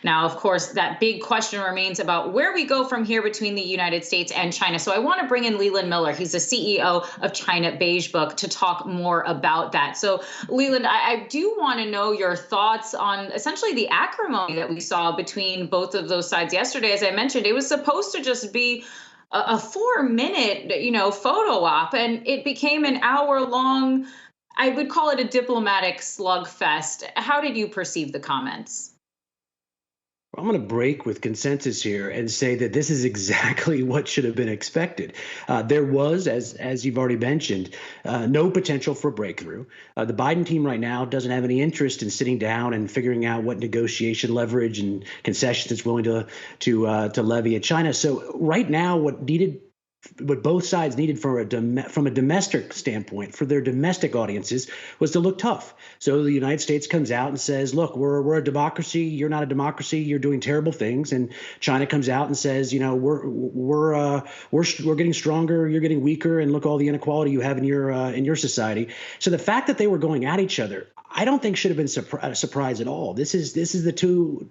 Now, of course, that big question remains about where we go from here between the United States and China. So I want to bring in Leland Miller. He's the CEO of China Beige Book to talk more about that. So, Leland, I do want to know your thoughts on essentially the acrimony that we saw between both of those sides yesterday. As I mentioned, it was supposed to just be a 4 minute, photo op, and it became an hour long. I would call it a diplomatic slugfest. How did you perceive the comments? I'm going to break with consensus here and say that this is exactly what should have been expected. There was, as you've already mentioned, no potential for breakthrough. The Biden team right now doesn't have any interest in sitting down and figuring out what negotiation leverage and concessions it's willing to levy at China. So right now, what both sides needed from a domestic standpoint for their domestic audiences was to look tough. So the United States comes out and says, look, we're a democracy. You're not a democracy. You're doing terrible things. And China comes out and says, we're getting stronger. You're getting weaker. And look, all the inequality you have in your society. So the fact that they were going at each other, I don't think should have been a surprise at all. This is the two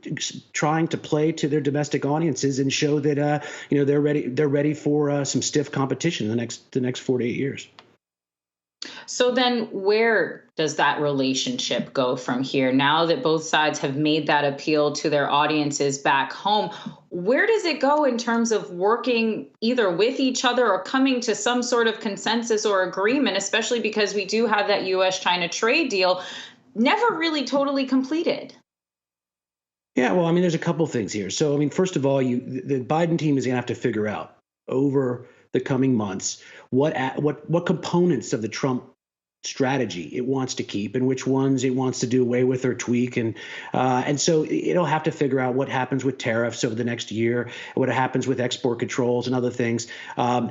trying to play to their domestic audiences and show that they're ready for some stiff competition in the next 4 to 8 years. So then where does that relationship go from here? Now that both sides have made that appeal to their audiences back home, where does it go in terms of working either with each other or coming to some sort of consensus or agreement, especially because we do have that US-China trade deal never really totally completed? Yeah, well, I mean, there's a couple things here. So, I mean, first of all, the Biden team is going to have to figure out over the coming months what components of the Trump strategy it wants to keep and which ones it wants to do away with or tweak, and so it'll have to figure out what happens with tariffs over the next year, what happens with export controls and other things.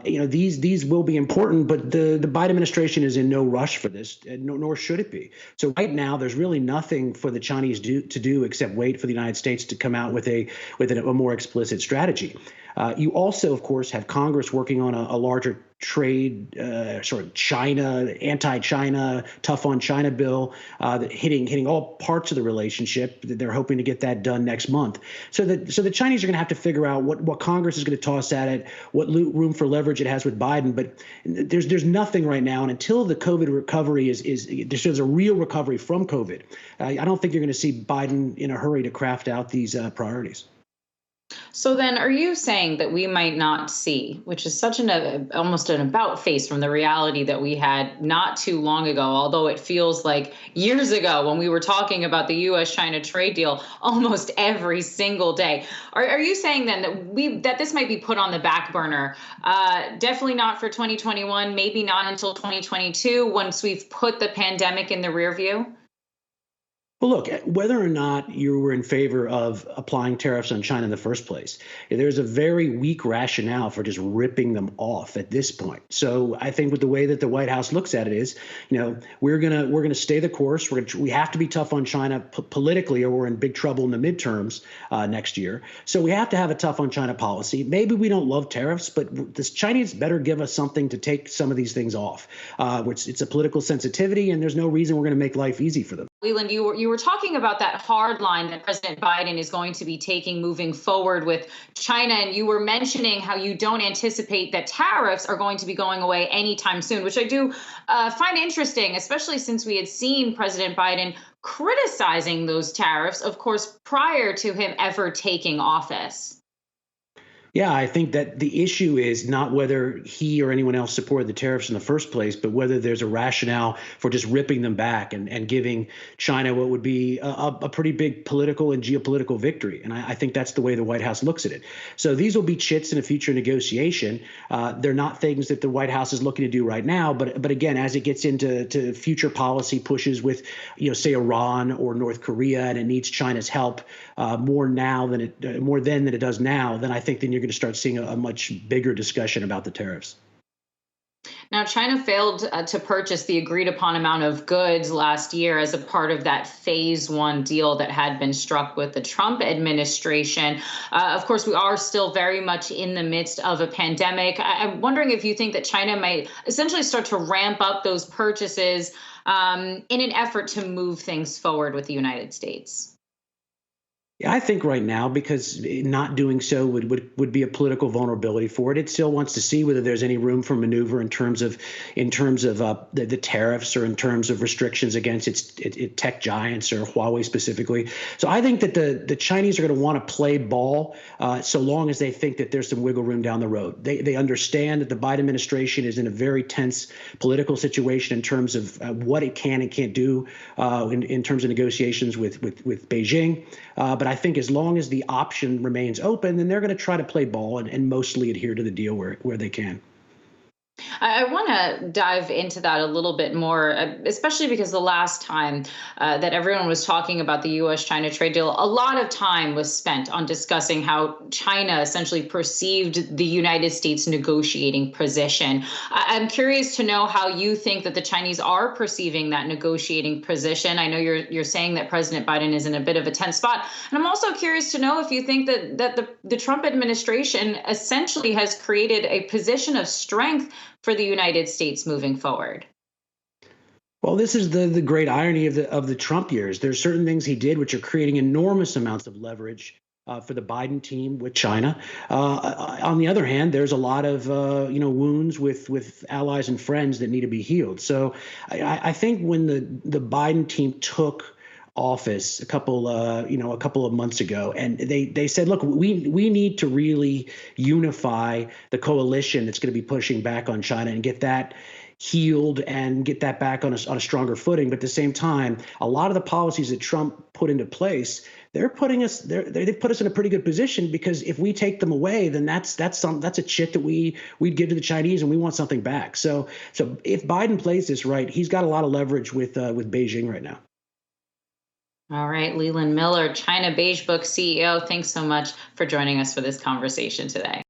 These will be important, but the Biden administration is in no rush for this, nor should it be. So right now, there's really nothing for the Chinese to do except wait for the United States to come out with a more explicit strategy. You also, of course, have Congress working on a larger trade, sort of China, anti-China, tough on China bill, hitting all parts of the relationship. They're hoping to get that done next month. So the Chinese are going to have to figure out what Congress is going to toss at it, what room for leverage it has with Biden. But there's nothing right now, and until the COVID recovery there's a real recovery from COVID, I don't think you're going to see Biden in a hurry to craft out these priorities. So then are you saying that we might not see, which is such almost an about face from the reality that we had not too long ago, although it feels like years ago when we were talking about the US-China trade deal almost every single day. Are you saying then that this might be put on the back burner? Definitely not for 2021, maybe not until 2022, once we've put the pandemic in the rear view? Well, look, whether or not you were in favor of applying tariffs on China in the first place, there's a very weak rationale for just ripping them off at this point. So I think with the way that the White House looks at it is, we're gonna stay the course. We have to be tough on China politically, or we're in big trouble in the midterms next year. So we have to have a tough on China policy. Maybe we don't love tariffs, but the Chinese better give us something to take some of these things off. Which it's a political sensitivity, and there's no reason we're going to make life easy for them. Leland, you were talking about that hard line that President Biden is going to be taking moving forward with China, and you were mentioning how you don't anticipate that tariffs are going to be going away anytime soon, which I do find interesting, especially since we had seen President Biden criticizing those tariffs, of course, prior to him ever taking office. Yeah, I think that the issue is not whether he or anyone else supported the tariffs in the first place, but whether there's a rationale for just ripping them back and giving China what would be a pretty big political and geopolitical victory. And I think that's the way the White House looks at it. So these will be chits in a future negotiation. They're not things that the White House is looking to do right now. But again, as it gets into future policy pushes with, say, Iran or North Korea, and it needs China's help more then than it does now, then I think then you're going to start seeing a much bigger discussion about the tariffs. Now, China failed to purchase the agreed upon amount of goods last year as a part of that phase one deal that had been struck with the Trump administration. Of course, we are still very much in the midst of a pandemic. I'm wondering if you think that China might essentially start to ramp up those purchases in an effort to move things forward with the United States. Yeah, I think right now, because not doing so would be a political vulnerability for it. It still wants to see whether there's any room for maneuver in terms of the tariffs or in terms of restrictions against its tech giants or Huawei specifically. So I think that the Chinese are going to want to play ball so long as they think that there's some wiggle room down the road. They understand that the Biden administration is in a very tense political situation in terms of what it can and can't do in terms of negotiations with Beijing. But I think as long as the option remains open, then they're going to try to play ball and mostly adhere to the deal where they can. I want to dive into that a little bit more, especially because the last time that everyone was talking about the US China trade deal, a lot of time was spent on discussing how China essentially perceived the United States negotiating position. I'm curious to know how you think that the Chinese are perceiving that negotiating position. I know you're saying that President Biden is in a bit of a tense spot. And I'm also curious to know if you think that the Trump administration essentially has created a position of strength for the United States moving forward. Well, this is the great irony of the Trump years. There's certain things he did which are creating enormous amounts of leverage for the Biden team with China. On the other hand, there's a lot of wounds with allies and friends that need to be healed. So I think when the Biden team took office a couple of months ago, and they said, look, we need to really unify the coalition that's going to be pushing back on China and get that healed and get that back on a stronger footing. But at the same time, a lot of the policies that Trump put into place, they've put us in a pretty good position, because if we take them away, then that's a chit that we'd give to the Chinese, and we want something back. So if Biden plays this right, he's got a lot of leverage with Beijing right now. All right, Leland Miller, China Beige Book CEO, thanks so much for joining us for this conversation today.